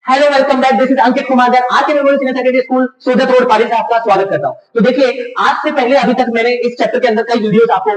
Hello welcome back, this is Ankit Kumar. आज के memorial senior secondary school Sojat road Pali से आपका स्वागत करता हूं। तो देखिए, आज से पहले अभी तक मैंने इस चैप्टर के अंदर कई वीडियोस आपको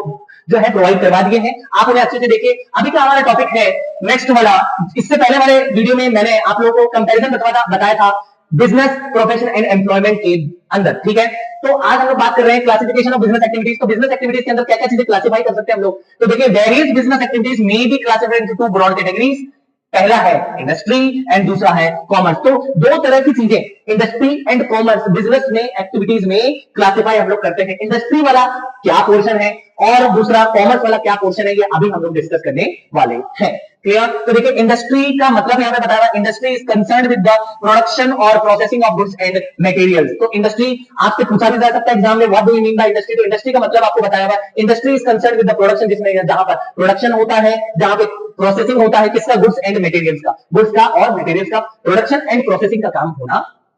जो है प्रोवाइड करवा दिए हैं। आप उन्हें अच्छे से देखिए। अभी का हमारा टॉपिक है नेक्स्ट वाला। इससे पहले वाले वीडियो में मैंने आप लोगों को कंपैरिजन बताया था बिजनेस, प्रोफेशन एंड एम्प्लॉयमेंट के अंदर। ठीक है, तो आज हम लोग बात कर रहे हैं क्लासिफिकेशन ऑफ बिजनेस एक्टिविटीज। तो बिजनेस एक्टिविटीज के अंदर क्या क्या चीजें क्लासिफाई कर सकते हैं हम लोग। तो देखिए, various business activities may be classified into two broad categories. पहला है इंडस्ट्री एंड दूसरा है कॉमर्स। तो दो तरह की चीजें इंडस्ट्री एंड कॉमर्स बिजनेस में एक्टिविटीज में क्लासिफाई हम लोग करते हैं। इंडस्ट्री वाला क्या पोर्शन है और दूसरा कॉमर्स वाला क्या पोर्शन है, ये अभी हम लोग डिस्कस करने वाले हैं। क्लियर? तो देखिए, इंडस्ट्री का मतलब यहां पे बताया हुआ, industry is concerned with the production और processing of goods and materials. तो इंडस्ट्री आपसे पूछा भी जा सकता है एग्जाम में, what do you mean by industry. तो इंडस्ट्री का मतलब आपको बताया हुआ, industry is concerned with the production, जिसमें जहां पर प्रोडक्शन होता है, जहां पे प्रोसेसिंग होता है किसका, गुड्स एंड मटेरियल्स का, गुड्स का और मटेरियल्स का प्रोडक्शन एंड प्रोसेसिंग का काम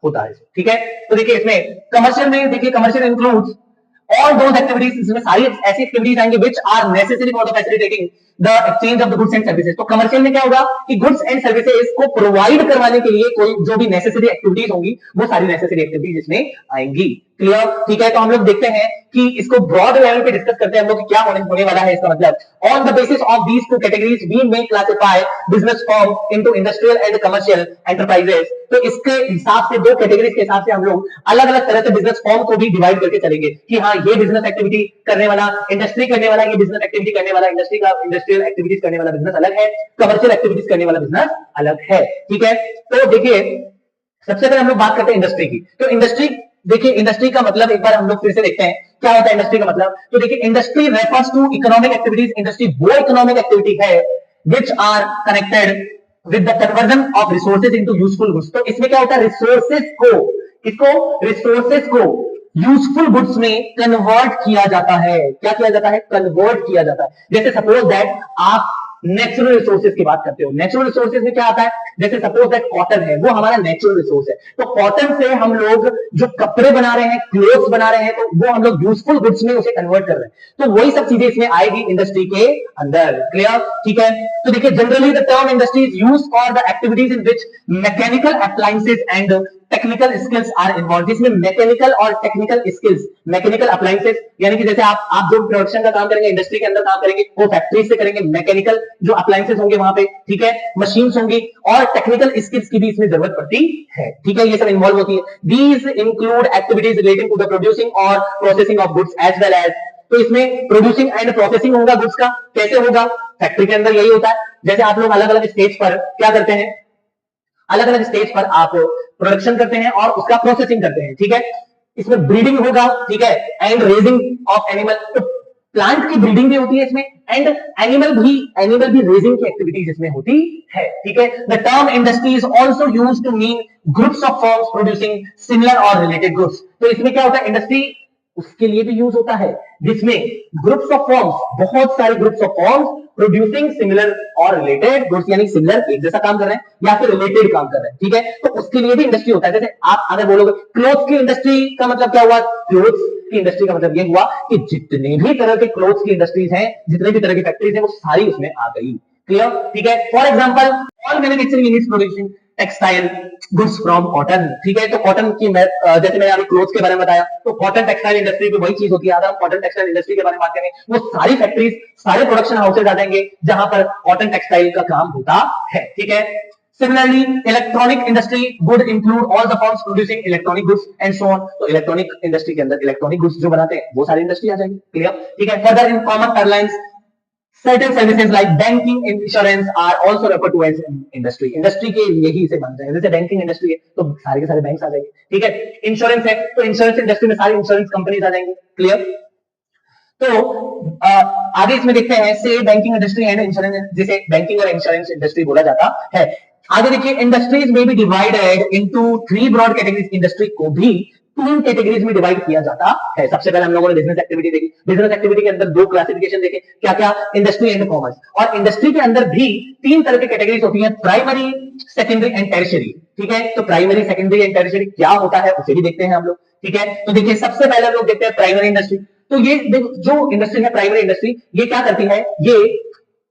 होता है। ठीक है, तो देखिए इसमें कमर्शियल में, देखिए commercial includes all those activities, इसमें सारी ऐसी एक्टिविटीज आएंगे which are necessary for the facilitating the exchange of the goods and services। तो कमर्शियल में क्या होगा कि गुड्स एंड सर्विसेज को प्रोवाइड करवाने के लिए कोई जो भी नेसेसरी एक्टिविटीज होंगी, वो सारी नेसेसरी एक्टिविटीज इसमें आएंगी। क्लियर? ठीक है, तो हम लोग देखते हैं कि इसको ब्रॉड लेवल पे डिस्कस करते हैं हम लोग कि क्या होने वाला है। इसका मतलब, on the basis of these two categories we may classify business form into industrial and commercial enterprises. तो इसके हिसाब से, दो कैटेगरीज के हिसाब से हम लोग अलग अलग तरह से बिजनेस फॉर्म को भी डिवाइड करके चलेंगे कि हाँ, ये बिजनेस एक्टिविटी करने वाला इंडस्ट्री करने वाला, ये बिजनेस एक्टिविटी करने वाला इंडस्ट्री का, इंडस्ट्रियल एक्टिविटीज करने वाला बिजनेस अलग है, कमर्शियल एक्टिविटीज करने वाला बिजनेस अलग है। ठीक है, तो देखिए सबसे पहले हम लोग बात करते हैं इंडस्ट्री की। तो इंडस्ट्री, देखिए इंडस्ट्री का मतलब एक बार हम लोग फिर से देखते हैं क्या होता है इंडस्ट्री का मतलब। तो देखिए, industry refers to economic activities. Industry वो इकोनॉमिक एक्टिविटी है which are connected with the conversion of resources into useful goods. तो इसमें क्या होता है, रिसोर्सेज को यूजफुल गुड्स में कन्वर्ट किया जाता है। क्या किया जाता है? कन्वर्ट किया जाता है। जैसे सपोज दैट आप नेचुरल रिसोर्सेज की बात करते हो। नेचुरल रिसोर्सेज में क्या आता है, जैसे सपोज दैट कॉटन है, वो हमारा नेचुरल रिसोर्स है। तो कॉटन से हम लोग जो कपड़े बना रहे हैं, क्लोथ्स बना रहे हैं, तो वो हम लोग यूजफुल गुड्स में उसे कन्वर्ट कर रहे हैं। तो वही सब चीजें इसमें आएगी इंडस्ट्री के अंदर। क्लियर? ठीक है, तो देखिए generally the term industry is used for the activities in which mechanical appliances and technical skills are involve. जिसमें मैकेनिकल और टेक्निकल स्किल्स, मैकेनिकल अप्लायंसेज यानी कि जैसे आप जो प्रोडक्शन का काम करेंगे, इंडस्ट्री के अंदर काम करेंगे, वो फैक्ट्री से करेंगे। मैकेनिकल जो अप्लायंसेज होंगे वहां पे, ठीक है, मशीन्स होंगी, और टेक्निकल स्किल्स की भी इसमें जरूरत पड़ती है। ठीक है, ये सब इन्वॉल्व होती है। These include activities relating to the producing और processing of goods as well as. तो इसमें प्रोड्यूसिंग एंड प्रोसेसिंग होगा गुड्स का। कैसे होगा? फैक्ट्री के अंदर यही होता है। जैसे आप लोग अलग अलग स्टेज पर क्या करते हैं, अलग अलग स्टेज पर आप प्रोडक्शन करते हैं और उसका प्रोसेसिंग करते हैं। ठीक है, इसमें ब्रीडिंग होगा, ठीक है, एंड रेजिंग ऑफ एनिमल। तो प्लांट की ब्रीडिंग भी होती है इसमें, एंड एनिमल भी रेजिंग की एक्टिविटीज इसमें होती है। ठीक है, the term industry is also used to mean groups of firms producing similar और रिलेटेड गुड्स। तो इसमें क्या होता है, इंडस्ट्री उसके लिए भी यूज होता है जिसमें ग्रुप्स ऑफ फर्म्स, बहुत सारे groups of firms producing similar और रिलेटेड गुड्स, यानी सिमिलर एक जैसा काम कर रहे हैं या फिर रिलेटेड काम कर रहे हैं। ठीक है, तो उसके लिए भी इंडस्ट्री होता है। जैसे आप अगर बोलोगे क्लोथ की इंडस्ट्री का मतलब क्या हुआ, क्लोथ की इंडस्ट्री का मतलब ये हुआ कि जितने भी तरह के क्लोथ की इंडस्ट्रीज हैं, जितने भी तरह की फैक्ट्रीज हैं, वो सारी उसमें आ गई। क्लियर? ठीक है, for example all manufacturing units producing textile goods from cotton. ठीक है, तो कॉटन की जैसे मैंने अभी क्लोथ्स के बारे में बताया, तो कॉटन टेक्सटाइल इंडस्ट्री में वही चीज होती है। अगर हम कॉटन टेक्सटाइल इंडस्ट्री के बारे में बात करेंगे, वो सारी फैक्ट्रीज, सारे प्रोडक्शन हाउसेज आ जाएंगे जहां पर कॉटन टेक्सटाइल का काम होता है। ठीक है, similarly electronic industry would include all the firms producing electronic goods and so on। तो इलेक्ट्रॉनिक इंडस्ट्री के अंदर इलेक्ट्रॉनिक गुड्स जो बनाते हैं वो सारी इंडस्ट्री आ जाएगी। क्लियर? ठीक है, further in common airlines certain services like banking and insurance are also referred to as industry। Industry के यही से बनते हैं। जैसे बैंकिंग इंडस्ट्री है तो सारे के सारे बैंक्स आ जाएंगे। ठीक है, इंश्योरेंस है तो इंश्योरेंस इंडस्ट्री में सारी इंश्योरेंस कंपनीज आ जाएंगी। क्लियर? तो आगे इसमें देखते हैं say banking industry and insurance, जिसे बैंकिंग और इंश्योरेंस इंडस्ट्री बोला जाता है। आगे देखिए, इंडस्ट्रीज में भी divided into 3 broad categories. Industry को भी 3 कैटेगरीज में डिवाइड किया जाता है। सबसे पहले हम लोगों ने बिजनेस एक्टिविटी देखी। बिजनेस एक्टिविटी के अंदर 2 क्लासिफिकेशन देखे, क्या क्या, इंडस्ट्री एंड कॉमर्स। और इंडस्ट्री के अंदर भी 3 तरह की कैटेगरीज होती है, प्राइमरी, सेकेंडरी एंड टेरिशरी। ठीक है, तो प्राइमरी, सेकेंडरी एंड टेरिशरी क्या होता है उसे भी देखते हैं हम लोग। ठीक है, तो देखिए सबसे पहले हम लोग देखते हैं प्राइमरी इंडस्ट्री। तो ये जो इंडस्ट्री है, प्राइमरी इंडस्ट्री, ये क्या करती है, ये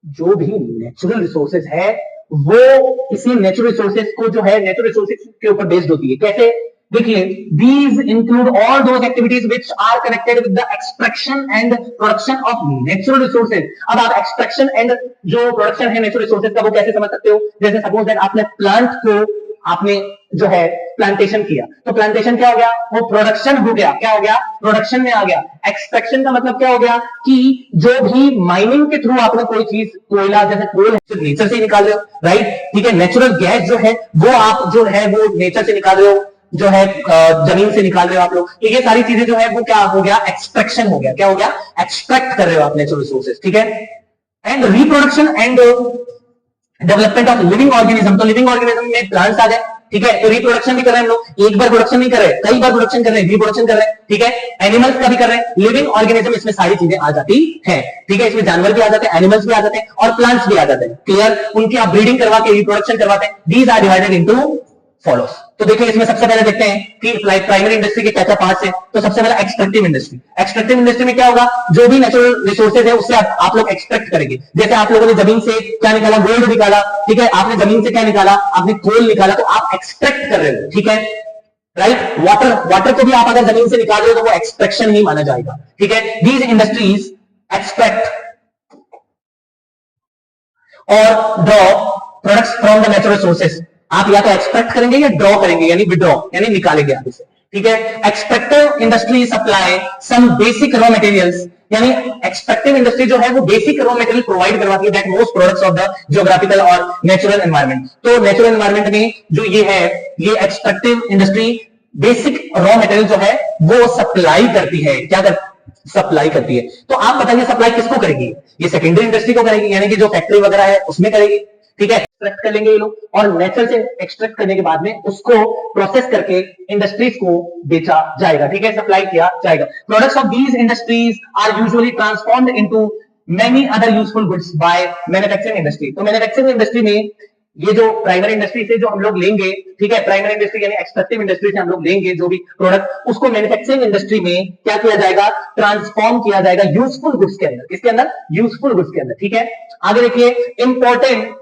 जो भी नेचुरल रिसोर्सेज है वो इसी नेचुरल रिसोर्सेज को जो है नेचुरल रिसोर्सेज के ऊपर बेस्ड होती है। कैसे? देखिए, these include all those activities which are connected with the extraction and production of natural resources. अब आप एक्सट्रैक्शन एंड जो प्रोडक्शन है नेचुरल रिसोर्सेज का वो कैसे समझ सकते हो? जैसे सपोज दैट आपने प्लांट को आपने जो है प्लांटेशन किया, तो प्लांटेशन क्या हो गया? वो प्रोडक्शन हो गया। क्या हो गया? प्रोडक्शन में आ गया। एक्सट्रैक्शन का मतलब क्या हो गया कि जो भी माइनिंग के थ्रू आपने कोई चीज, कोयला जैसे कोल है नेचर से निकाल रहे हो, राइट? ठीक है, नेचुरल गैस जो है वो आप जो है वो नेचर से निकाल रहे हो, जो है जमीन से निकाल रहे हो आप लोग। तो ये सारी चीजें जो है वो क्या हो गया? एक्सट्रैक्शन हो गया। क्या हो गया? एक्सट्रैक्ट कर रहे हो आप नेचुरल रिसोर्सेज। ठीक है, and reproduction and development of living organism. तो लिविंग ऑर्गेनिज्म में प्लांट्स आ जाए। ठीक है, तो रिप्रोडक्शन भी कर रहे हैं हम लोग, एक बार प्रोडक्शन नहीं कर रहे, कई बार प्रोडक्शन कर रहे हैं, रिप्रोडक्शन कर रहे हैं। ठीक है, एनिमल्स का भी कर रहे हैं, लिविंग ऑर्गेनिज्म, इसमें सारी चीजें आ जाती है। ठीक है, इसमें जानवर भी आ जाते हैं, एनिमल्स भी आ जाते हैं और प्लांट्स भी आ जाते हैं। क्लियर? उनकी आप ब्रीडिंग करवा के रिप्रोडक्शन करवाते हैं। These are divided into follows. तो देखिए, इसमें सबसे पहले देखते हैं कि प्राइमरी इंडस्ट्री के क्या क्या पार्ट्स है। तो सबसे पहले एक्सट्रैक्टिव इंडस्ट्री। एक्सट्रैक्टिव इंडस्ट्री में क्या होगा? जो भी नेचुरल रिसोर्सेज है उससे आप लोग एक्सट्रैक्ट करेंगे। जैसे आप लोगों ने जमीन से क्या निकाला? गोल्ड निकाला। ठीक है, आपने जमीन से क्या निकाला? आपने कोल निकाला, तो आप एक्सट्रैक्ट कर रहे हो। ठीक है, राइट? वाटर को भी आप अगर जमीन से निकाल रहे हो तो वो एक्सट्रैक्शन ही माना जाएगा। ठीक है, दीज इंडस्ट्रीज एक्सट्रैक्ट और draw products from the natural sources. आप या तो एक्सट्रैक्ट करेंगे या ड्रॉ करेंगे, यानी विड्रॉ, यानी निकालेंगे आप इसे। ठीक है, extractive industry supply some basic raw materials, यानी एक्सट्रैक्टिव इंडस्ट्री जो है वो बेसिक रॉ मटेरियल प्रोवाइड करवाती है, that most products of the geographical और नेचुरल एनवायरनमेंट। तो नेचुरल एनवायरनमेंट में जो ये है, ये extractive industry basic raw material जो है वो सप्लाई करती है। क्या कर सप्लाई करती है? तो आप बताइए सप्लाई किसको करेगी? ये सेकेंडरी इंडस्ट्री को करेगी, यानी कि जो फैक्ट्री वगैरह है उसमें करेगी। ठीक है, एक्सट्रैक्ट कर लेंगे ये लोग और नेचर से एक्सट्रैक्ट करने के बाद में उसको प्रोसेस करके इंडस्ट्रीज को बेचा जाएगा। ठीक है, सप्लाई किया जाएगा। Products of these industries are usually transformed into many other useful goods by manufacturing industry. तो मैन्युफैक्चरिंग इंडस्ट्री में ये जो प्राइमरी इंडस्ट्री से जो हम लोग लेंगे, ठीक है, प्राइमरी इंडस्ट्री यानी एक्सट्रैक्टिव इंडस्ट्री से हम लोग लेंगे जो भी प्रोडक्ट, उसको मैन्युफैक्चरिंग इंडस्ट्री में क्या किया जाएगा? ट्रांसफॉर्म किया जाएगा यूजफुल गुड्स के अंदर। किसके अंदर? यूजफुल गुड्स के अंदर। ठीक है, आगे देखिए, important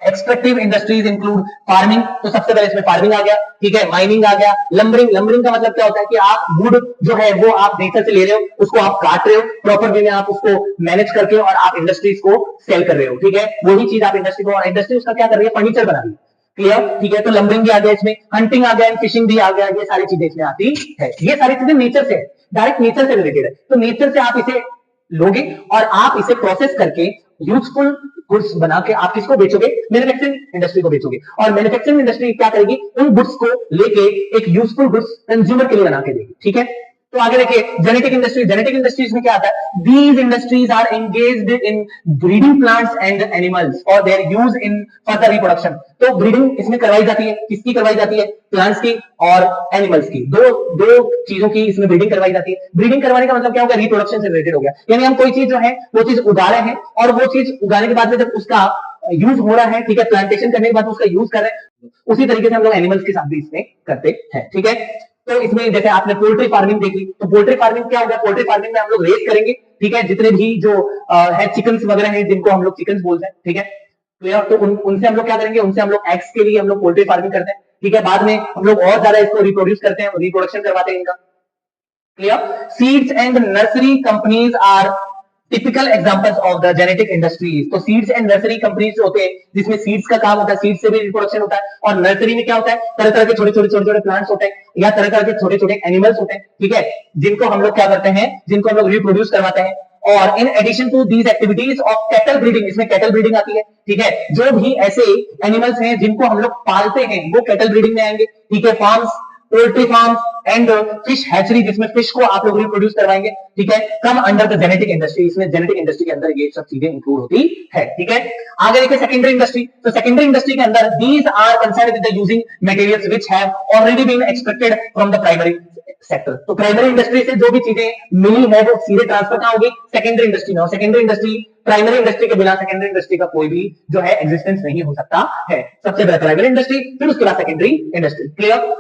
extractive industries include farming. तो सबसे पहले इसमें फार्मिंग आ गया। ठीक है, माइनिंग आ गया, लंबरिंग। लंबरिंग का मतलब क्या होता है कि आप वुड जो है वो आप नेचर से ले रहे हो, उसको आप काट रहे हो, प्रॉपर वे में आप उसको मैनेज करके और आप इंडस्ट्रीज को सेल कर रहे हो। ठीक है, वही चीज आप इंडस्ट्री को, और इंडस्ट्री उसका क्या कर रही है? फर्नीचर बना रही है। क्लियर? ठीक है, तो लंबरिंग भी आ गया इसमें, हंटिंग आ गया, फिशिंग भी आ गया, ये सारी चीजें इसमें आती है। ये सारी चीजें नेचर से, डायरेक्ट नेचर से रिलेटेड है। तो नेचर से आप इसे लोगे और आप इसे प्रोसेस करके यूजफुल गुड्स बना के आप किसको बेचोगे? मैन्युफैक्चरिंग इंडस्ट्री को बेचोगे। और मैन्युफैक्चरिंग इंडस्ट्री क्या करेगी? उन गुड्स को लेके एक यूजफुल गुड्स कंज्यूमर के लिए बना के देगी। ठीक है, तो आगे देखिए, जेनेटिक इंडस्ट्री। जेनेटिक इंडस्ट्रीज में क्या आता है? These industries are engaged in breeding plants and animals और their use in further reproduction. तो ब्रीडिंग इसमें करवाई जाती है, किसकी करवाई जाती है? प्लांट्स की और एनिमल्स की, दो चीजों की इसमें ब्रीडिंग करवाई जाती है। ब्रीडिंग करवाने का मतलब क्या होगा? रिप्रोडक्शन से रिलेटेड हो गया, यानी हम कोई चीज जो है वो चीज उगा रहे हैं और वो चीज उगाने के बाद में जब उसका यूज हो रहा है, ठीक है, प्लांटेशन करने के बाद उसका यूज कर रहे हैं, उसी तरीके से हम लोग एनिमल्स के साथ भी इसमें करते हैं। ठीक है, तो इसमें जैसे आपने पोल्ट्री फार्मिंग देखी, तो पोल्ट्री फार्मिंग क्या होगा? पोल्ट्री फार्मिंग में हम लोग रेस करेंगे। ठीक है, जितने भी जो है चिकन्स वगैरह हैं, जिनको हम लोग चिकन्स बोलते हैं। ठीक है, तो उनसे हम लोग क्या करेंगे? उनसे हम लोग एग्स के लिए हम लोग पोल्ट्री फार्मिंग करते हैं। ठीक है, बाद में हम लोग और ज्यादा इसको रिप्रोड्यूस करते हैं, रिप्रोडक्शन करवाते हैं इनका। Clear? Seeds and nursery companies are typical examples of the genetic industries. तो सीड्स एंड नर्सरी कंपनीज जो होते हैं, जिसमें सीड्स का काम होता है, सीड्स से भी रिप्रोडक्शन होता है, और नर्सरी में क्या होता है? तरह तरह के छोटे छोटे प्लांट्स होते हैं या तरह तरह के छोटे छोटे एनिमल्स होते हैं। ठीक है, जिनको हम लोग क्या करते हैं? जिनको हम लोग रिप्रोड्यूस करवाते हैं। और in addition to these activities of cattle breeding, इसमें कैटल ब्रीडिंग आती है। ठीक है, जो भी ऐसे एनिमल्स हैं जिनको हम लोग पालते हैं वो कैटल ब्रीडिंग में आएंगे। ठीक है, farms, poultry farms and fish hatchery, जिसमें फिश को आप लोग रिप्रोड्यूस करवाएंगे। ठीक है, come under the genetic industry. इसमें जेनेटिक इंडस्ट्री के अंदर ये सब चीजें इंक्लूड होती है। ठीक है, आगे देखिए सेकेंडरी इंडस्ट्री। तो सेकेंडरी इंडस्ट्री के अंदर these are concerned with the using materials which have already been extracted from the primary sector. तो प्राइमरी इंडस्ट्री से जो भी चीजें मिली है वो सीधे ट्रांसफर कहां होगी? सेकेंडरी इंडस्ट्री में। और सेकेंडरी इंडस्ट्री, प्राइमरी इंडस्ट्री के बिना सेकेंडरी इंडस्ट्री का कोई भी जो है एग्जिस्टेंस नहीं हो सकता है। सबसे पहले प्राइमरी इंडस्ट्री, फिर उसके बाद सेकेंडरी इंडस्ट्री। क्लियर?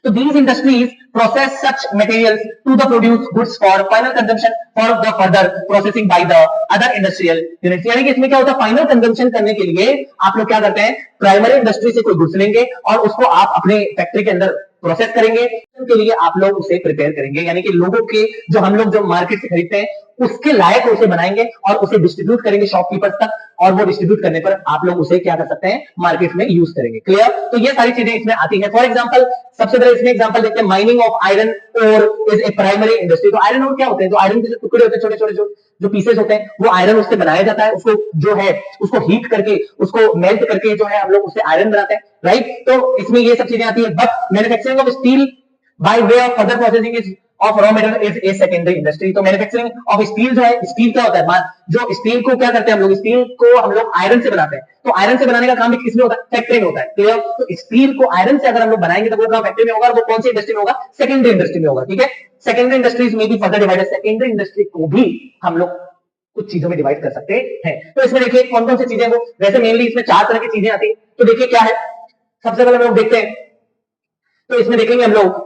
तो these industries process such materials to the produce goods for final consumption for the further processing by the other industrial units। यानी कि इसमें क्या होता है, फाइनल कंजम्पशन करने के लिए आप लोग क्या करते हैं, प्राइमरी इंडस्ट्री से कोई गुड्स लेंगे और उसको आप अपने फैक्ट्री के अंदर प्रोसेस करेंगे, के लिए आप लोग उसे प्रिपेयर करेंगे, यानी कि लोगों के जो हम लोग जो मार्केट से खरीदते हैं उसके लायक उसे बनाएंगे और उसे डिस्ट्रीब्यूट करेंगे शॉपकीपर्स तक, और वो डिस्ट्रीब्यूट करने पर आप लोग उसे क्या कर सकते हैं, मार्केट में यूज करेंगे। क्लियर? तो ये सारी चीजें इसमें आती है। फॉर एग्जांपल सबसे पहले इसमें एग्जांपल देखते हैं, mining of iron ore is a primary industry. तो आयरन ओर क्या होते हैं, जो आयरन के जो टुकड़े होते हैं, छोटे छोटे जो पीसेस होते हैं, वो आयरन उससे बनाया जाता है, उसको जो है उसको हीट करके, उसको मेल्ट करके जो है हम लोग उससे आयरन बनाते हैं, राइट। तो इसमें ये सब चीजें आती है। But manufacturing of steel by way of further processing is of raw material is a secondary industry। तो मैन्युफैक्चरिंग ऑफ स्टील जो है, स्टील क्या होता है, जो स्टील को क्या करते हैं हम लोग, स्टील को हम लोग आयरन से बनाते हैं, तो आयरन से बनाने का काम भी किसमें होता है, फैक्ट्री में होता है। क्लियर? तो स्टील को आयरन से अगर हम लोग बनाएंगे तो वो काम फैक्ट्री में होगा, और वो कौन सी इंडस्ट्री में होगा, सेकेंडरी इंडस्ट्री में होगा। ठीक है, सेकेंडरी इंडस्ट्रीज में भी फर्दर डिवाइडेड, सेकेंडरी इंडस्ट्री को भी हम लोग कुछ चीजों में डिवाइड कर सकते हैं। तो इसमें देखिए कौन कौन सी चीजें, वो वैसे मेनली इसमें 4 तरह की चीजें आती है। तो देखिए क्या है, सबसे पहले हम लोग देखते हैं, तो इसमें देखेंगे हम लोग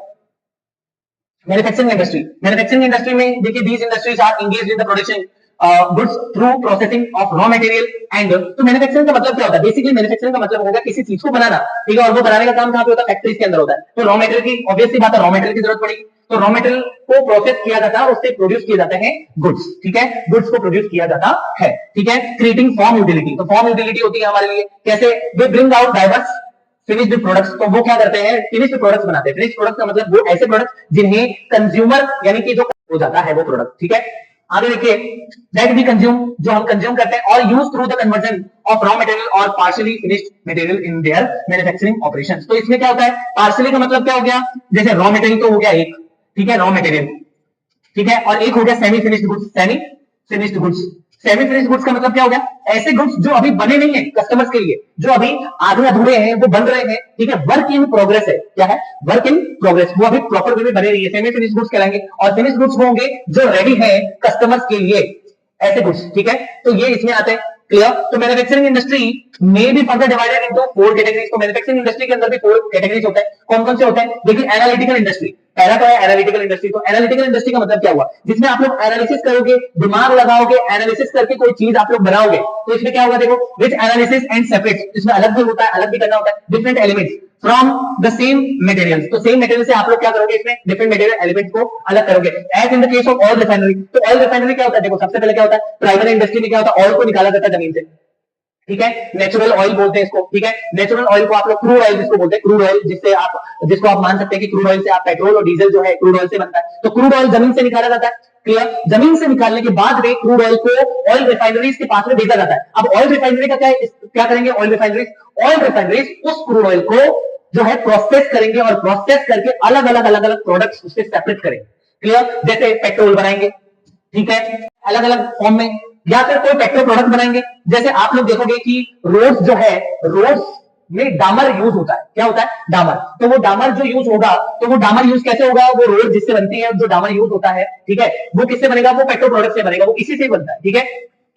मैन्युफैक्चरिंग इंडस्ट्री। मैन्युफैक्चरिंग इंडस्ट्री में देखिए these industries are engaged in the production goods through processing of raw material and. तो मैन्युफैक्चरिंग का मतलब क्या होता है, बेसिकली मैन्युफैक्चरिंग का मतलब होगा किसी चीज को बनाना, ठीक है, और वो बनाने का काम कहां पे होता है, फैक्ट्रीज के अंदर होता है। तो रॉ मटेरियल की ऑब्वियस सी बात है, रॉ मटेरियल की जरूरत पड़ेगी, तो रॉ मटेरियल को प्रोसेस किया जाता है, उससे प्रोड्यूस किए जाते हैं गुड्स। ठीक है, गुड्स को प्रोड्यूस किया जाता है। ठीक है, क्रिएटिंग फॉर्म यूटिलिटी। तो फॉर्म यूटिलिटी होती है हमारे लिए कैसे, वे bring out diverse finished products. तो वो क्या करते हैं, फिनिश्ड प्रोडक्ट्स बनाते हैं। फिनिश्ड प्रोडक्ट्स का मतलब वो ऐसे प्रोडक्ट्स जिन्हें कंज्यूमर यानी कि जो हो जाता है वो प्रोडक्ट। ठीक है, आगे देखिए, दैट वी कंज्यूम, जो हम कंज्यूम करते हैं, और use through the conversion of raw material और partially finished material in their manufacturing operations. तो इसमें क्या होता है, पार्शियली का मतलब क्या हो गया, जैसे रॉ मटेरियल तो हो गया एक, ठीक है, रॉ मटेरियल, ठीक है, और एक हो गया semi finished goods. Semi finished goods, semi finished goods का मतलब क्या हो गया, ऐसे गुड्स जो अभी बने नहीं है कस्टमर्स के लिए, जो अभी आधे अधूरे हैं, वो बन रहे हैं। ठीक है, वर्क इन प्रोग्रेस है, क्या है, वर्क इन प्रोग्रेस, वो अभी प्रॉपर वे में बने नहीं है, सेमी फिनिश्ड गुड्स कहलाएंगे। और फिनिश्ड गुड्स होंगे जो रेडी है कस्टमर्स के लिए, ऐसे गुड्स। ठीक है, तो ये इसमें आते हैं। क्लियर? तो मैन्युफैक्चरिंग इंडस्ट्री में भी फर्दर डिवाइडेड इनटू 4 कैटेगरीज। तो मैन्युफैक्चरिंग इंडस्ट्री के अंदर भी 4 कैटेगरीज होते हैं। कौन कौन से होते हैं, देखिए, एनालिटिकल इंडस्ट्री पहला तो है, एनालिटिकल इंडस्ट्री। तो एनालिटिकल इंडस्ट्री का मतलब क्या हुआ, जिसमें आप लोग एनालिसिस करोगे, दिमाग लगाओगे, एनालिसिस करके कोई चीज आप लोग बनाओगे। तो इसमें क्या होगा, देखो, विच एनालिसिस एंड सेपरेट, इसमें अलग भी होता है, अलग भी करना होता है, different elements from the same materials. तो सेम मटेरियल से आप लोग क्या करोगे, इसमें डिफरेंट मटेरियल एलिमेंट्स को अलग करोगे। As in the case of oil refinery. तो ऑयल रिफाइनरी क्या होता है, देखो, सबसे पहले क्या होता है, प्राइमरी इंडस्ट्री में क्या होता है, ऑयल को निकाला जाता है जमीन से। ठीक है, नेचुरल ऑयल बोलते हैं इसको। ठीक है, नेचुरल ऑयल को आप लोग क्रूड ऑयल जिसको बोलते हैं, क्रूड ऑयल, जिसको आप मान सकते हैं कि क्रूड ऑयल से आप पेट्रोल और डीजल जो है क्रूड ऑयल से बनता है। तो क्रूड ऑयल जमीन से निकाला जाता है। क्लियर? जमीन से निकालने के बाद में क्रूड ऑयल को ऑयल रिफाइनरीज के पास में भेजा जाता है। अब ऑयल रिफाइनरी का क्या करेंगे, ऑयल रिफाइनरीज उस क्रूड ऑयल को जो है प्रोसेस करेंगे, और प्रोसेस करके अलग अलग प्रोडक्ट्स उससे सेपरेट करेंगे। क्लियर? जैसे पेट्रोल बनाएंगे, ठीक है, अलग अलग फॉर्म में, या फिर कोई पेट्रोल प्रोडक्ट बनाएंगे। जैसे आप लोग देखोगे कि रोड्स जो है, रोड्स में डामर यूज होता है। क्या होता है, डामर। तो वो डामर जो यूज होगा, तो वो डामर यूज कैसे होगा, वो रोड जिससे बनती है, जो डामर यूज होता है, ठीक है, वो किससे बनेगा, वो पेट्रोल प्रोडक्ट से बनेगा, वो इसी से बनता है। ठीक है,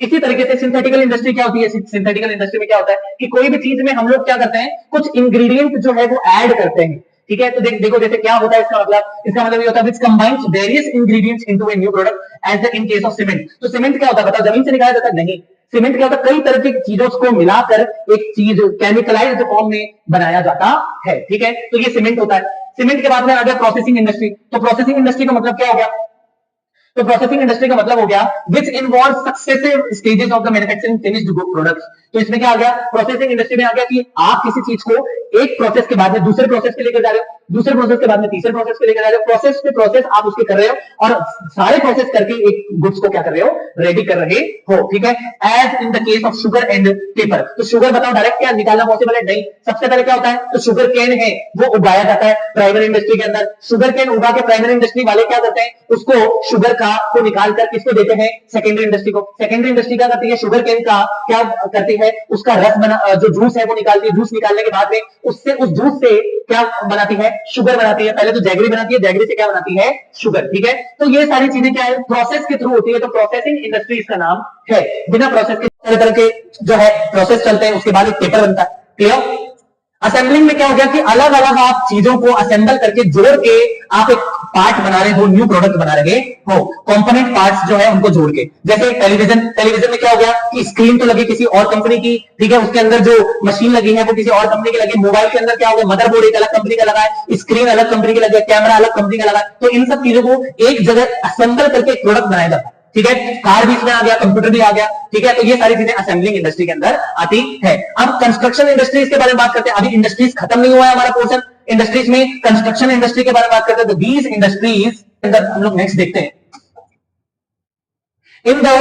इसी तरीके से सिंथेटिकल इंडस्ट्री क्या होती है, सिंथेटिकल इंडस्ट्री में क्या होता है कि कोई भी चीज में हम लोग क्या करते हैं, कुछ इंग्रेडिएंट जो है वो ऐड करते हैं। ठीक है, तो देखो जैसे क्या होता है, इसका मतलब ये होता है which combines various ingredients into a new product as in case of cement। तो सीमेंट क्या होता है, बताओ, जमीन से निकाला जाता है, नहीं। सीमेंट क्या होता है, कई तरह की चीजों को मिलाकर एक चीज केमिकलाइज्ड फॉर्म में बनाया जाता है। ठीक है, तो ये सीमेंट होता है। सीमेंट के बाद में आ गया प्रोसेसिंग इंडस्ट्री। तो प्रोसेसिंग इंडस्ट्री का मतलब क्या हो गया, तो प्रोसेसिंग इंडस्ट्री का मतलब हो गया which involve successive stages of the manufacturing finished good products. तो इसमें क्या आ गया, प्रोसेसिंग इंडस्ट्री में आ गया कि आप किसी चीज को एक प्रोसेस के बाद में दूसरे प्रोसेस पे लेकर जा रहे हो, दूसरे प्रोसेस के बाद में तीसरे प्रोसेस पे लेकर जा रहे हो, प्रोसेस पे प्रोसेस आप उसके कर रहे हो, और सारे प्रोसेस करके एक गुड्स को क्या कर रहे हो, रेडी कर रहे हो। ठीक है, as in the case of sugar and paper. तो शुगर बताओ डायरेक्ट क्या निकालना पॉसिबल है, नहीं। सबसे पहले क्या होता है, तो शुगर केन है वो उगाया जाता है प्राइमरी इंडस्ट्री के अंदर। शुगर केन उगा के प्राइमरी इंडस्ट्री वाले क्या करते हैं, उसको शुगर का को निकाल कर किसको देते हैं, सेकेंडरी इंडस्ट्री को। सेकेंडरी इंडस्ट्री क्या करती है, शुगर केन का क्या करती है, उसका रस बना, जो जूस है वो निकालती है। जूस निकालने के बाद में उससे, उस जूस से क्या बनाती है, शुगर बनाती है। पहले तो जैगरी बनाती है, जैगरी से क्या बनाती है, शुगर। ठीक है, तो ये सारी चीजें क्या है, प्रोसेस के थ्रू होती है। तो प्रोसेसिंग इंडस्ट्री इसका नाम है। बिना प्रोसेस के तरह तरह के जो है प्रोसेस चलते हैं, उसके बाद एक पेपर बनता है। क्लियर? असेंबलिंग में क्या हो गया कि अलग अलग आप चीजों को असेंबल करके जोड़ के आप एक पार्ट बना रहे हो, न्यू प्रोडक्ट बना रहे हो, कंपोनेंट पार्ट्स जो है उनको जोड़ के। जैसे टेलीविजन, टेलीविजन में क्या हो गया कि स्क्रीन तो लगी किसी और कंपनी की, ठीक है, उसके अंदर जो मशीन लगी है वो किसी और कंपनी की लगी। मोबाइल के अंदर क्या हो गया, मदरबोर्ड एक अलग कंपनी का लगा है, स्क्रीन अलग कंपनी की लगी है, कैमरा अलग कंपनी का लगा है। तो इन सब चीजों को एक जगह असेंबल करके एक प्रोडक्ट बनाया जाता है, ठीक है। कार भी इसमें आ गया, कंप्यूटर भी आ गया, ठीक है। तो ये सारी चीजें असेंबलिंग इंडस्ट्री के अंदर आती है। अब कंस्ट्रक्शन इंडस्ट्रीज के बारे में बात करते हैं। अभी इंडस्ट्रीज खत्म नहीं हुआ है हमारा पोर्शन, इंडस्ट्रीज में कंस्ट्रक्शन इंडस्ट्री के बारे में बात करते हैं। तो दीज इंडस्ट्रीज के अंदर हम लोग नेक्स्ट देखते हैं, in the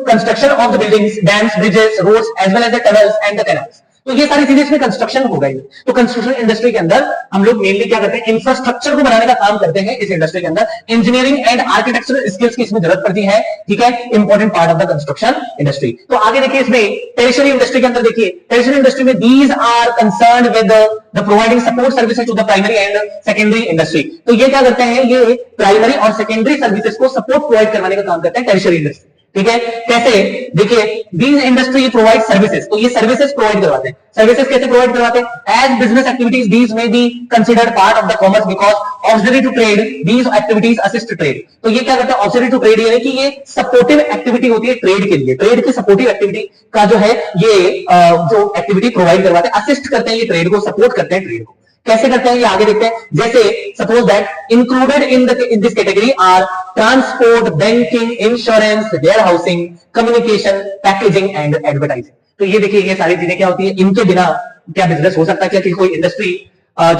construction of the buildings, dams, bridges, roads, as well as the tunnels and the canals. तो ये सारी चीजें इसमें कंस्ट्रक्शन हो गई। तो कंस्ट्रक्शन इंडस्ट्री के अंदर हम लोग मेनली क्या करते हैं, इंफ्रास्ट्रक्चर को बनाने का काम करते हैं इस इंडस्ट्री के अंदर। इंजीनियरिंग एंड आर्किटेक्चरल स्किल्स की इसमें जरूरत पड़ती है, ठीक है, important part of the construction industry. तो आगे देखिए इसमें टेरिशरी इंडस्ट्री के अंदर देखिए, टेरिशरी इंडस्ट्री में these are concern with the providing support services to the primary and secondary industry. तो ये क्या करते हैं, ये प्राइमरी और सेकेंडरी सर्विसेज को सपोर्ट प्रोवाइड करवाने का काम करते हैं टेरिशरी इंडस्ट्री, ठीक है। कैसे, देखिए दीज इंडस्ट्री प्रोवाइड सर्विसेज, तो ये सर्विसेज प्रोवाइड करवाते हैं। सर्विसेज कैसे प्रोवाइड करवाते हैं, as business activities these may be considered part of the commerce because auxiliary to trade these activities assist trade. तो ये क्या करते हैं, ऑक्सिलरी टू ट्रेड, यानी कि ये सपोर्टिव एक्टिविटी होती है ट्रेड के लिए, ट्रेड की सपोर्टिव एक्टिविटी का जो है ये जो एक्टिविटी प्रोवाइड करवाते हैं, असिस्ट करते हैं, ये ट्रेड को सपोर्ट करते हैं, ट्रेड को कैसे करते हैं ये आगे देखते हैं। जैसे suppose that included in this category are transport, banking, insurance, warehousing, communication, packaging and advertising. तो ये देखिए ये सारी चीजें क्या होती है, इनके बिना क्या बिजनेस हो सकता है, क्या कि कोई इंडस्ट्री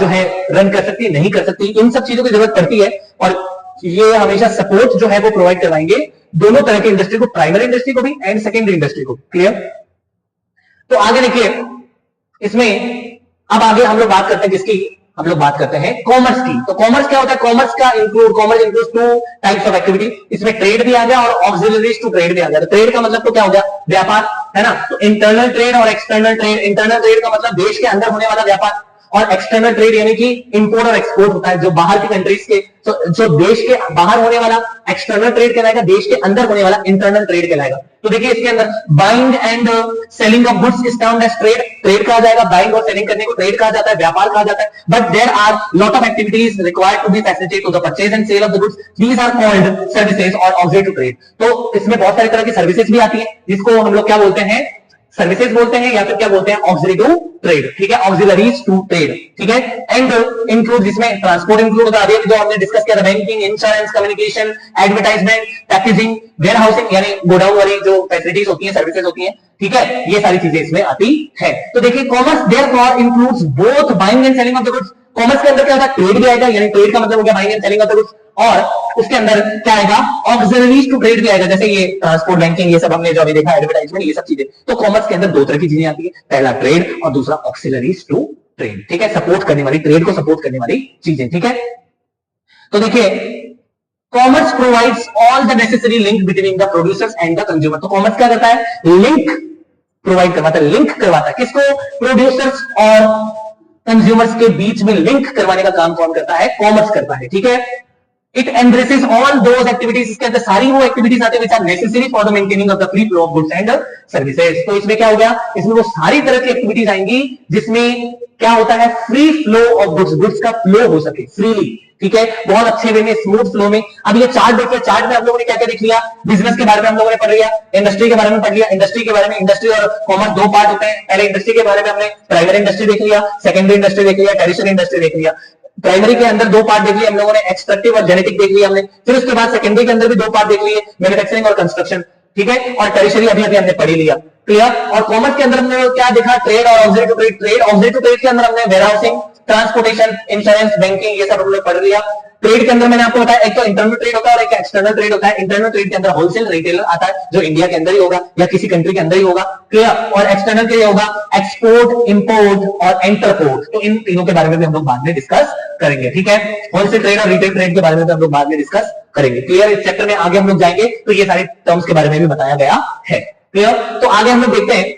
जो है रन कर सकती है, नहीं कर सकती। इन सब चीजों की जरूरत पड़ती है और ये हमेशा सपोर्ट जो है वो प्रोवाइड करवाएंगे दोनों तरह की इंडस्ट्री को, प्राइमरी इंडस्ट्री को भी एंड सेकेंडरी इंडस्ट्री को। क्लियर। तो आगे देखिए इसमें अब आगे हम लोग बात करते हैं किसकी, हम लोग बात करते हैं कॉमर्स की। तो कॉमर्स क्या होता है, commerce include two types of activity. इसमें ट्रेड भी आ गया और ऑक्सिलरीज टू ट्रेड भी आ गया। तो ट्रेड का मतलब तो क्या हो गया, व्यापार, है ना। तो इंटरनल ट्रेड और एक्सटर्नल ट्रेड, इंटरनल ट्रेड का मतलब देश के अंदर होने वाला व्यापार, और एक्सटर्नल ट्रेड यानी कि इंपोर्ट और एक्सपोर्ट होता है जो बाहर की कंट्रीज के, जो देश के बाहर होने वाला एक्सटर्नल ट्रेड कहलाएगा, देश के अंदर होने वाला इंटरनल ट्रेड कहलाएगा। तो देखिए इसके अंदर buying and selling of goods is termed as trade, trade कहा जाएगा, बाइंग और सेलिंग करने को ट्रेड कहा जाता है, व्यापार कहा जाता है। But there are lot of activities required to be facilitated to the purchase and sale of the goods, these are called services और ऑक्सिलरी टू ट्रेड। तो इसमें बहुत सारी तरह की सर्विसेज भी आती है जिसको हम लोग क्या बोलते हैं, सर्विसेज बोलते हैं या फिर क्या बोलते हैं, ऑक्सिलरी टू ट्रेड, ठीक है, ऑक्सिलरीज टू ट्रेड, ठीक है। एंड इंक्लूड, जिसमें ट्रांसपोर्ट इंक्लूड होता है, जो हमने डिस्कस किया था, banking, insurance, communication, advertisement, packaging, warehousing यानी गोडाउन वाली जो फैसिलिटीज होती है, सर्विसेज होती है, ठीक है, ये सारी चीजें इसमें आती है। तो देखिए commerce therefore includes both buying and selling of the goods. Commerce के अंदर क्या होता है, ट्रेड भी आएगा, यानी ट्रेड का मतलब हो गया buying and selling of the goods, और उसके अंदर क्या आएगा, ऑक्सिलरीज टू ट्रेड भी आएगा, जैसे ये ट्रांसपोर्ट, बैंकिंग, ये सब हमने जो अभी देखा, एडवर्टाइजमेंट, ये सब चीजें। तो कॉमर्स के अंदर दो तरह की चीजें आती है, पहला ट्रेड और दूसरा ऑक्सिलरीज टू ट्रेड, ठीक है, सपोर्ट करने वाली, ट्रेड को सपोर्ट करने वाली चीजें, ठीक है। तो देखिए commerce provides all the necessary link between the producers and the consumer. तो कॉमर्स क्या करता है, लिंक प्रोवाइड करवाता है, लिंक करवाता है, किसको, प्रोड्यूसर्स और कंज्यूमर्स के बीच में लिंक करवाने का काम कौन करता है, कॉमर्स करता है, ठीक है। It embraces all those activities, इसके अंदर सारी वो एक्टिविटीज आती है which are necessary for the maintaining of the free flow of goods and services. तो इसमें क्या हो गया, इसमें वो सारी तरह की एक्टिविटीज आएंगी जिसमें क्या होता है, free flow of goods, goods का फ्लो हो सके फ्रीली, ठीक है, बहुत अच्छे वे में, स्मूथ फ्लो में। अब ये चार्ट देखिए, चार्ट में हम लोगों ने क्या क्या देख लिया, बिजनेस के बारे में हम लोगों ने पढ़ लिया, इंडस्ट्री के बारे में पढ़ लिया। इंडस्ट्री के बारे में, इंडस्ट्री और कॉमर्स दो पार्ट होते हैं। पहले इंडस्ट्री के बारे में हमने प्राइमरी इंडस्ट्री देख लिया, सेकेंडरी इंडस्ट्री देख लिया, टेरिशरी इंडस्ट्री देख लिया। प्राइमरी के अंदर दो पार्ट देख लिए हम लोगों ने, एक्सट्रैक्टिव और जेनेटिक देख लिया हमने। फिर उसके बाद सेकेंडरी के अंदर भी दो पार्ट देख लिए, मैन्युफैक्चरिंग और कंस्ट्रक्शन, ठीक है, और टेरिशरी अभी अभी हमने पढ़ी लिया, क्लियर। और कॉमर्स के अंदर हमने क्या देखा, ट्रेड और auxiliary to trade. Trade, auxiliary to trade के अंदर हमने warehousing, transportation, insurance, banking, ये सब हमने पढ़ लिया। ट्रेड के अंदर मैंने आपको बताया एक तो इंटरनल ट्रेड होता है और एक एक्सटर्नल ट्रेड होता है। इंटरनल ट्रेड के अंदर होलसेल रिटेलर आता है जो इंडिया के अंदर ही होगा या किसी कंट्री के अंदर ही होगा, क्लियर। और एक्सटर्नल के लिए होगा एक्सपोर्ट, इंपोर्ट और एंटरपोर्ट। तो इन तीनों के बारे में भी हम लोग बाद में डिस्कस करेंगे, ठीक है। होलसेल ट्रेड और रिटेल ट्रेड के बारे में भी हम लोग बाद में डिस्कस करेंगे, क्लियर। इस चैप्टर में आगे हम लोग जाएंगे तो ये सारे टर्म्स के बारे में भी बताया गया है, क्लियर। तो आगे हम लोग देखते हैं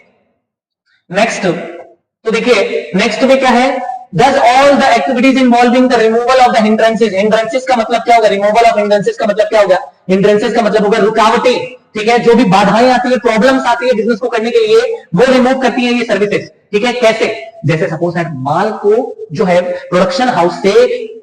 नेक्स्ट। तो देखिए नेक्स्ट में क्या है, does all the activities involving the removal of the hindrances, hindrances का मतलब क्या होगा, removal of hindrances का मतलब क्या होगा, hindrances का मतलब होगा रुकावटें। ठीक है, जो भी बाधाएं आती है, प्रॉब्लम्स आती है बिजनेस को करने के लिए, वो रिमूव करती है ये सर्विसेज। ठीक है, कैसे? जैसे सपोज दैट माल को जो है प्रोडक्शन हाउस से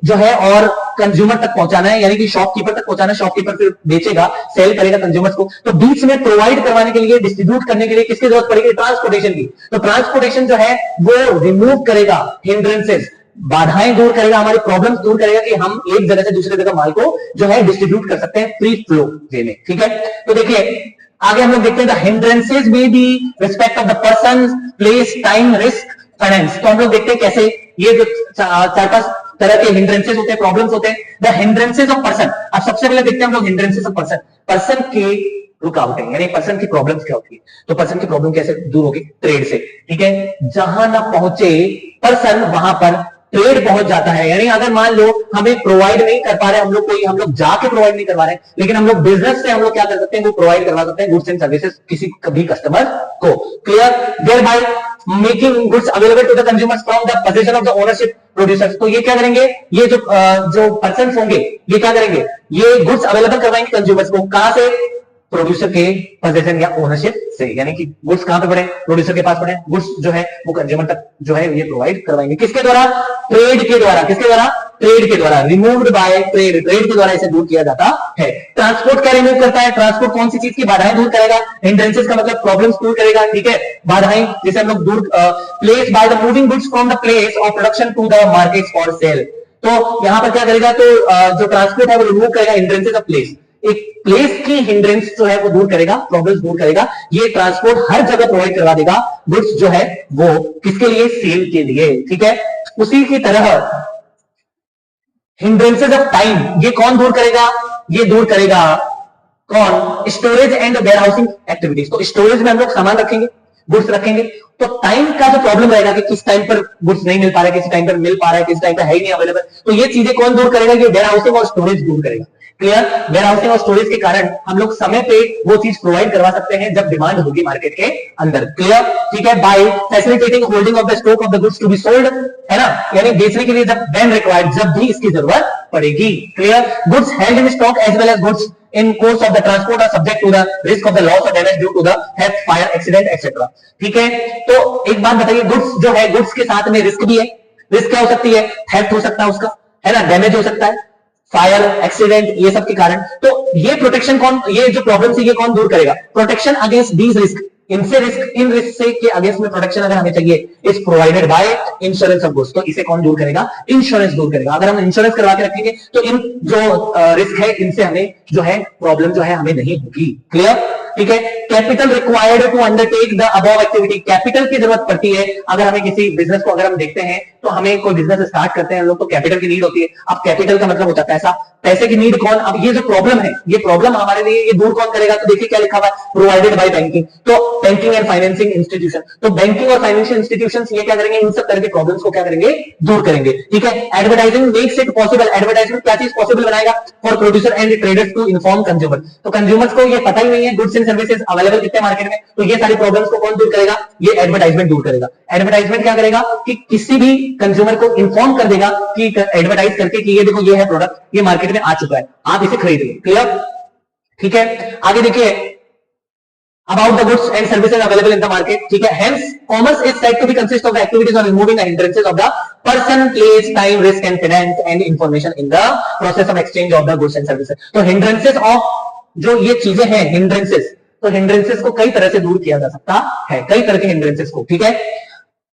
जो है और कंज्यूमर तक पहुंचाना है, यानी कि शॉपकीपर तक पहुंचाना है, शॉपकीपर फिर बेचेगा, सेल करेगा कंज्यूमर्स को, तो बीच में प्रोवाइड करवाने के लिए, डिस्ट्रीब्यूट करने के लिए किसकी जरूरत पड़ेगी? ट्रांसपोर्टेशन की। तो ट्रांसपोर्टेशन जो है वो रिमूव करेगा हिंड्रेंसेस, बाधाएं दूर करेगा, हमारी प्रॉब्लम्स दूर करेगा कि हम एक जगह से दूसरी जगह माल को जो है डिस्ट्रीब्यूट कर सकते हैं फ्री फ्लो वे में। ठीक है, तो देखिए आगे हम लोग देखते हैं the hindrances may be respect of the person, place, time, risk, finance. तो हम लोग देखते हैं कैसे ये जो चार पांच तरह के हिंड्रेंसेस होते हैं, प्रॉब्लम्स होते हैं। द हिंड्रेंसेस ऑफ पर्सन, अब सबसे पहले देखते हैं हम लोग हिंड्रेंसेस ऑफ पर्सन। पर्सन के रुकावटें, यानी पर्सन की प्रॉब्लम्स क्या होती है? तो पर्सन की प्रॉब्लम कैसे दूर होगी? ट्रेड से। ठीक है, जहां ना पहुंचे पर्सन वहां पर ट्रेड पहुंच जाता है। यानी अगर मान लो हमें प्रोवाइड नहीं कर पा रहे हम लोग, कोई हम लोग जाके प्रोवाइड नहीं करवा रहे, लेकिन हम लोग बिजनेस से हम लोग क्या कर सकते हैं, वो प्रोवाइड करवा सकते हैं गुड्स एंड सर्विसेज किसी भी कस्टमर को। Clear? Thereby making goods available to the consumers from the position of the ownership producers. तो ये क्या करेंगे? ये जो पर्सन होंगे ये क्या करेंगे? ये गुड्स अवेलेबल करवाएंगे कंज्यूमर्स को। कहां से? प्रोड्यूसर के पोजीशन या ओनरशिप से। यानी कि गुड्स कहां पे पड़े? प्रोड्यूसर के पास पड़े। गुड्स जो है वो कंज्यूमर तक जो है ये प्रोवाइड करवाएंगे। किसके द्वारा? ट्रेड के द्वारा। किसके द्वारा? ट्रेड के द्वारा। रिमूव्ड बाय ट्रेड, ट्रेड के द्वारा इसे दूर किया जाता है। ट्रांसपोर्ट क्या रिमूव करता है? ट्रांसपोर्ट कौन सी चीज की बाधाएं दूर करेगा? हिंड्रेंसेस का मतलब प्रॉब्लम्स दूर करेगा। ठीक है, बाधाएं जैसे हम लोग दूर, place by the moving goods from the place of production to the market for sale. तो यहां पर क्या करेगा? तो जो ट्रांसपोर्ट है वो रिमूव करेगा हिंड्रेंसेस ऑफ प्लेस। एक प्लेस की हिंड्रेंस जो है वो दूर करेगा, प्रॉब्लम्स दूर करेगा। ये ट्रांसपोर्ट हर जगह प्रोवाइड करवा देगा गुड्स जो है वो किसके लिए? सेल के लिए। ठीक है, उसी की तरह हिंड्रेंसेस ऑफ टाइम, ये कौन दूर करेगा? ये दूर करेगा कौन? Storage and warehousing activities. तो स्टोरेज में हम लोग सामान रखेंगे, गुड्स रखेंगे, तो टाइम का जो प्रॉब्लम रहेगा कि किस टाइम पर गुड्स नहीं मिल पा रहा है, किस टाइम पर मिल पा रहा है, किस टाइम पर है ही नहीं अवेलेबल, तो ये चीजें कौन दूर करेगा? ये वेयर हाउसिंग और स्टोरेज दूर करेगा। क्लियर? वेयर हाउसिंग और स्टोरेज के कारण हम लोग समय पे वो चीज प्रोवाइड करवा सकते हैं जब डिमांड होगी मार्केट के अंदर। क्लियर? ठीक है, by facilitating holding of the stock of the goods to be sold, है ना, यानी बेचने के लिए जब व्हेन रिक्वायर्ड, जब भी इसकी जरूरत पड़ेगी। Clear? Goods held in stock as well as goods in course of the transport are subject to the risk of the loss or damage due to the theft, fire, accident, etc. ठीक है, तो एक बात बताइए, goods जो है, goods के साथ में रिस्क भी है। रिस्क क्या हो सकती है? थेफ्ट हो सकता है उसका, है ना, डैमेज हो सकता है, फायर, एक्सीडेंट, ये सब के कारण। तो ये प्रोटेक्शन कौन, ये जो प्रॉब्लम है ये कौन दूर करेगा? प्रोटेक्शन अगेंस्ट दीज रिस्क, इनसे रिस्क, इन रिस्क से के अगेंस्ट में प्रोटेक्शन अगर हमें चाहिए, is provided by insurance of goods. तो इसे कौन दूर करेगा? इंश्योरेंस दूर करेगा। अगर हम इंश्योरेंस करवा के रखेंगे तो इन जो रिस्क है इनसे हमें जो है प्रॉब्लम जो है हमें नहीं होगी। क्लियर? ठीक है, capital required to undertake the above activity, capital की जरूरत पड़ती है अगर हमें किसी बिजनेस को, अगर हम देखते हैं तो हमें कोई बिजनेस स्टार्ट करते हैं हम लोग तो कैपिटल की नीड होती है। अब कैपिटल का मतलब होता है पैसा, पैसे की नीड कौन? अब ये जो प्रॉब्लम है, ये प्रॉब्लम हमारे लिए ये दूर कौन करेगा? तो देखिए क्या लिखा हुआ है, प्रोवाइडेड बाय बैंकिंग। तो बैंकिंग एंड फाइनेंसिंग इंस्टीट्यूशन, तो बैंकिंग और फाइनेंशियल इंस्टीट्यूशंस ये क्या करेंगे? इन सब तरह के प्रॉब्लम्स को क्या करेंगे? दूर करेंगे। ठीक है, advertising makes it possible, advertisement क्या चीज पॉसिबल बनाएगा? For producer and traders to inform consumer. तो कंज्यूमर्स को ये पता ही नहीं है गुड्स एंड सर्विसेज अवेलेबल कितने मार्केट में, तो ये सारी प्रॉब्लम्स को कौन दूर करेगा? ये एडवर्टाइजमेंट दूर करेगा। एडवर्टाइजमेंट क्या करेगा? कि किसी भी कंज्यूमर को इन्फॉर्म कर देगा कि एडवर्टाइज करके कि ये देखो ये है प्रोडक्ट, ये मार्केट में आ चुका है, आप इसे खरीदिए। क्लियर? ठीक है, आगे देखिए about the goods and services available in the market. ठीक है, hence commerce is said to be consist of the activities of removing the hindrances of the person, place, time, risk and finance and information in the process of exchange of the goods and services. तो hindrances of जो ये चीजें हैं, hindrances, तो hindrances को कई तरह से दूर किया जा सकता है, कई तरह के hindrances को। ठीक है,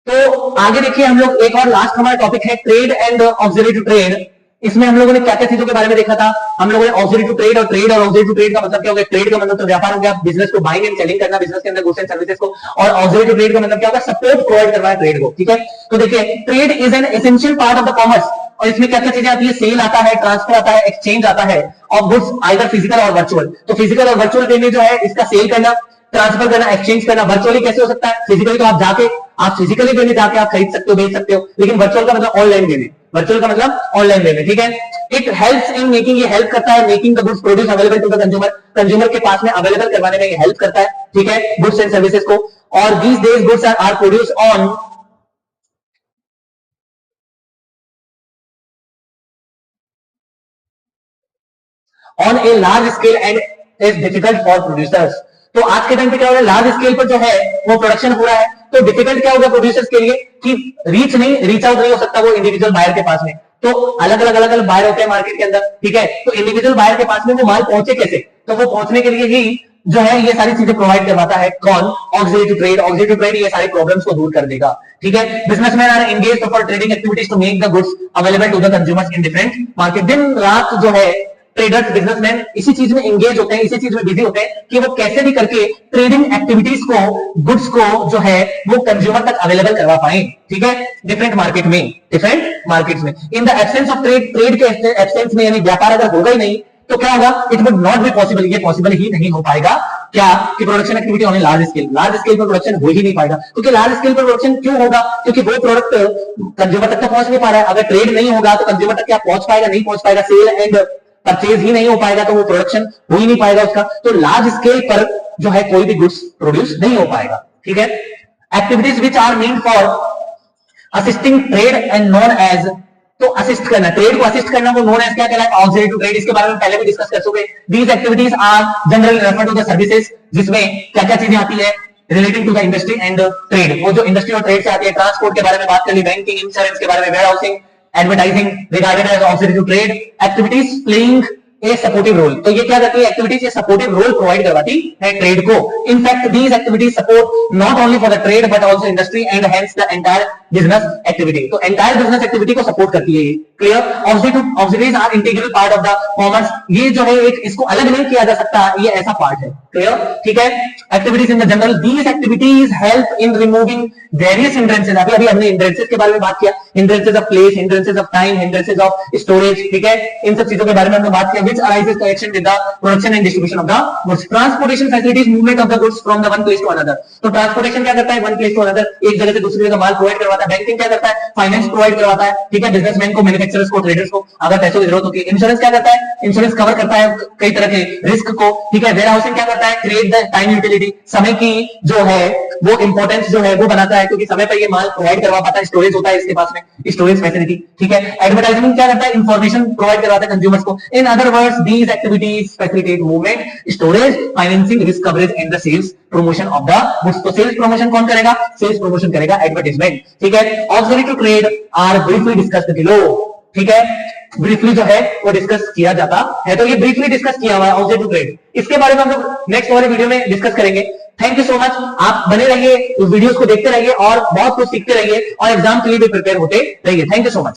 तो आगे देखिए हम लोग एक और लास्ट हमारा टॉपिक है trade and auxiliary to trade. इसमें हम लोगों ने क्या क्या चीजों के बारे में देखा था? हम लोगों ने ऑक्सिलरी टू ट्रेड और ट्रेड और ऑक्सिलरी टू ट्रेड का मतलब क्या हो गया? ट्रेड का मतलब तो व्यापार हो गया, बिजनेस को बाइंग एंड सेलिंग करना, बिजनेस के अंदर गुड्स एंड सर्विसेज को, और ऑक्सिलरी टू ट्रेड का मतलब क्या होगा? सपोर्ट प्रोवाइड करना है ट्रेड को। ठीक है, तो देखिए trade is an essential part of the commerce, और इसमें क्या क्या चीजें आती है? सेल आता है, ट्रांसफर आता है, एक्सचेंज आता है ऑफ गुड्स आइदर फिजिकल और वर्चुअल। तो फिजिकल और वर्चुअल वे में जो है इसका सेल करना, ट्रांसफर करना, एक्सचेंज करना। वर्चुअली कैसे हो सकता है? फिजिकली तो आप जाके, आप फिजिकली वे में जाके आप खरीद सकते हो, बेच सकते हो, लेकिन वर्चुअल का मतलब ऑनलाइन वे में, वर्चुअल का मतलब ऑनलाइन वे में। ठीक है, इट हेल्प्स इन मेकिंग, ये हेल्प करता है making the goods produce available to the consumer, consumer के पास में अवेलेबल करवाने में ये हेल्प करता है। ठीक है, गुड्स एंड सर्विसेज को। और these days goods are produce on a large scale and is difficult for producers. तो आज के टाइम पे क्या हो रहा है, लार्ज स्केल पर जो है वो प्रोडक्शन हो रहा है, तो डिफिकल्ट क्या होगा प्रोड्यूसर्स के लिए कि रीच आउट नहीं हो सकता वो इंडिविजुअल बायर के पास में। तो अलग अलग बायर होते हैं मार्केट के अंदर, ठीक है, तो इंडिविजुअल बायर के पास में वो माल पहुंचे कैसे, तो वो पहुंचने के लिए ही जो है ये सारी चीजें प्रोवाइड करवाता है कौन, auxiliary to trade. Auxiliary to trade ये सारी प्रॉब्लम्स को दूर कर देगा, ठीक है। Businessman are engaged for trading activities to make the goods available to the consumers in different market. दिन रात जो है ट्रेडर्स बिजनेसमैन इसी चीज में एंगेज होते हैं, इसी चीज में बिजी होते हैं कि वो कैसे भी करके ट्रेडिंग एक्टिविटीज को, गुड्स को जो है वो कंज्यूमर तक अवेलेबल करवा पाए, ठीक है, डिफरेंट मार्केट में, डिफरेंट मार्केट्स में। In the absence of trade, trade के एब्सेंस में यानी व्यापार अगर होगा ही नहीं तो क्या होगा, it would not be possible, ये पॉसिबल ही नहीं हो पाएगा क्या कि production activity on large scale, large scale पर प्रोडक्शन हो ही नहीं पाएगा। क्योंकि लार्ज स्केल पर प्रोडक्शन क्यों होगा, क्योंकि वो प्रोडक्ट कंज्यूमर तक तो पहुंच नहीं पा रहा है। अगर ट्रेड नहीं होगा तो कंज्यूमर तक क्या पहुंच पाएगा, नहीं पहुंच पाएगा, सेल एंड परचेज ही नहीं हो पाएगा तो वो प्रोडक्शन हो ही नहीं पाएगा उसका। तो लार्ज स्केल पर जो है कोई भी गुड्स प्रोड्यूस नहीं हो पाएगा, ठीक है। Activities which are mean for assisting trade and known as, तो असिस्ट करना, ट्रेड को असिस्ट करना वो नोन एज क्या कहलाता है, ऑक्सिलरी टू ट्रेड। इसके बारे में पहले भी डिस्कस कर चुके। These activities are generally refer to the services, जिसमें क्या क्या चीजें आती है relating to the industry and trade. वो जो इंडस्ट्री और ट्रेड से आती है, ट्रांसपोर्ट के बारे में बात कर ली, बैंकिंग, इंश्योरेंस के बारे में, warehousing, advertising regarded as auxiliary to trade. Activities playing a supportive role, तो ये क्या करती है एक्टिविटीज, ये सपोर्टिव रोल प्रोवाइड करवाती है ट्रेड को। In fact these activities support not only for the trade but also industry and hence the entire business activity. तो एंटायर बिजनेस एक्टिविटी को सपोर्ट करती है ये, clear. Auxiliaries are integral part of the commerce, ये जो है एक इसको अलग नहीं किया जा सकता, ये ऐसा पार्ट है, क्लियर, ठीक है। Activities in the general, these activities help in removing various hindrances. अभी हमने हिंड्रेंसेस के बारे में बात किया, hindrances of place, hindrances of time, hindrances of storage, ठीक है, इन सब चीजों के बारे में हमने बात किया। which arises connection with the production and distribution of the goods. Transportation facilities movement of the goods from the one place to another. तो ट्रांसपोर्टेशन क्या करता है, वन प्लेस टू अनदर, एक जगह से दूसरी जगह माल प्रोवाइड करवाता है। बैंकिंग क्या करता है, फाइनेंस प्रोवाइड करवाता है, ठीक है, बिजनेसमैन को, मैन्युफैक्चरर्स को, ट्रेडर्स को अगर पैसों की जरूरत होती है। इंश्योरेंस क्या करता है, इंश्योरेंस कवर करता है कई तरह के रिस्क को, ठीक है। वेयर हाउसिंग क्या करता है, क्रिएट द टाइम यूटिलिटी, समय की जो है वो इंपॉर्टेंस जो है वो बनाता है, क्योंकि समय पर ये माल प्रोवाइड करवा पाता है, स्टोरेज होता है इसके पास में, स्टोरेज फैसिलिटी, ठीक है। एडवर्टाइजमेंट क्या करता है, इंफॉर्मेशन प्रोवाइड करवाता है कंज्यूमर्स को। In other words these activities facilitate movement, storage, financing, risk coverage and the sales promotion of the goods. तो सेल्स प्रमोशन कौन करेगा, सेल्स प्रमोशन करेगा एडवर्टाइजमेंट, ठीक है। Auxiliary to trade are briefly discussed below, ठीक है, briefly जो है वो डिस्कस किया जाता है। तो ये ब्रीफली डिस्कस किया हुआ है ऑक्सिलरी टू ट्रेड, इसके बारे में हम लोग नेक्स्ट वाले वीडियो में डिस्कस करेंगे। थैंक यू सो मच, आप बने रहिए, वीडियोस को देखते रहिए और बहुत कुछ सीखते रहिए और एग्जाम के लिए भी प्रिपेयर होते रहिए। Thank you so much.